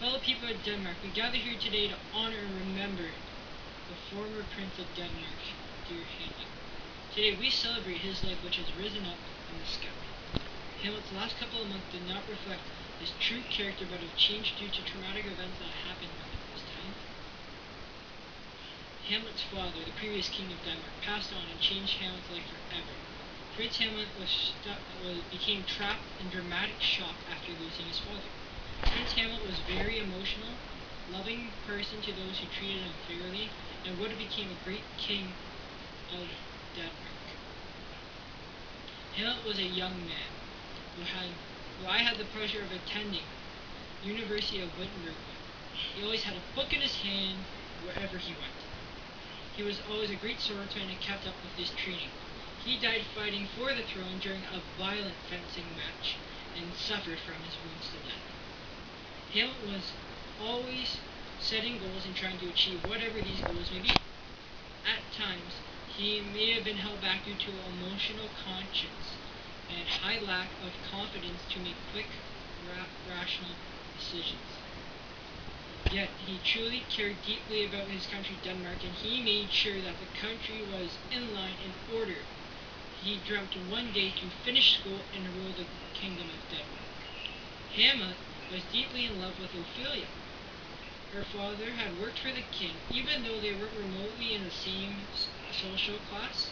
Fellow people of Denmark, we gather here today to honor and remember the former Prince of Denmark, dear Hamlet. Today we celebrate his life which has risen up in the sky. Hamlet's last couple of months did not reflect his true character but have changed due to traumatic events that happened at this time. Hamlet's father, the previous king of Denmark, passed on and changed Hamlet's life forever. Prince Hamlet became trapped in dramatic shock after losing his father. Prince Hamlet was very emotional, loving person to those who treated him fairly, and would have become a great king of Denmark. Hamlet was a young man who I had the pleasure of attending University of Wittenberg with. He always had a book in his hand wherever he went. He was always a great swordsman and kept up with his training. He died fighting for the throne during a violent fencing match and suffered from his wounds to death. Hamlet was always setting goals and trying to achieve whatever these goals may be. At times, he may have been held back due to emotional conscience and high lack of confidence to make quick, rational decisions. Yet, he truly cared deeply about his country, Denmark, and he made sure that the country was in line and order. He dreamt one day to finish school and rule the kingdom of Denmark. Hamlet was deeply in love with Ophelia. Her father had worked for the king, even though they weren't remotely in the same social class.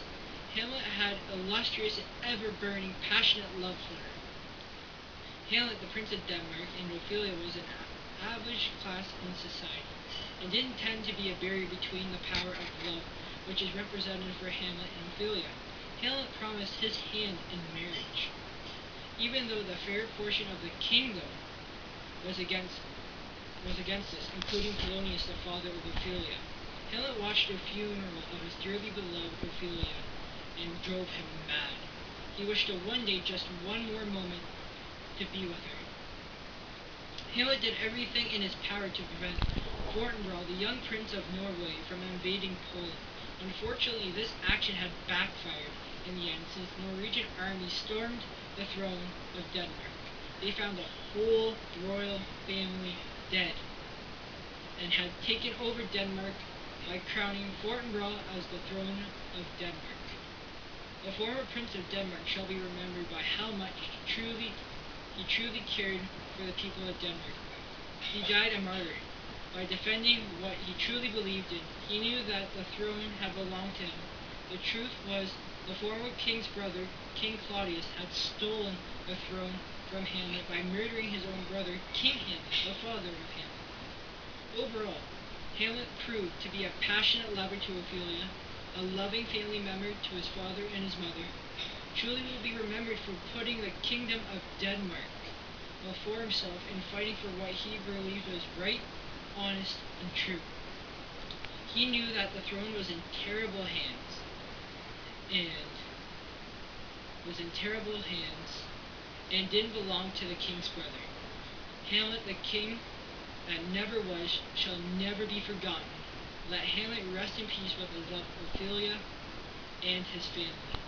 Hamlet had illustrious and ever-burning, passionate love for her. Hamlet, the Prince of Denmark, and Ophelia was an average class in society, and didn't tend to be a barrier between the power of love, which is represented for Hamlet and Ophelia. Hamlet promised his hand in marriage, even though the fair portion of the kingdom was against this, including Polonius, the father of Ophelia. Hamlet watched the funeral of his dearly beloved Ophelia and drove him mad. He wished to one day, just one more moment, to be with her. Hamlet did everything in his power to prevent Fortinbras, the young prince of Norway, from invading Poland. Unfortunately, this action had backfired in the end, since the Norwegian army stormed the throne of Denmark. They found the whole royal family dead, and had taken over Denmark by crowning Fortinbras as the throne of Denmark. The former Prince of Denmark shall be remembered by how much he truly cared for the people of Denmark. He died a martyr by defending what he truly believed in. He knew that the throne had belonged to him. The truth was, the former king's brother, King Claudius, had stolen the throne from Hamlet by murdering his own brother, King Hamlet, the father of Hamlet. Overall, Hamlet proved to be a passionate lover to Ophelia, a loving family member to his father and his mother. Truly will be remembered for putting the kingdom of Denmark before himself and fighting for what he believed was right, honest, and true. He knew that the throne was in terrible hands, and didn't belong to the king's brother. Hamlet, the king that never was, shall never be forgotten. Let Hamlet rest in peace with his love of Ophelia and his family.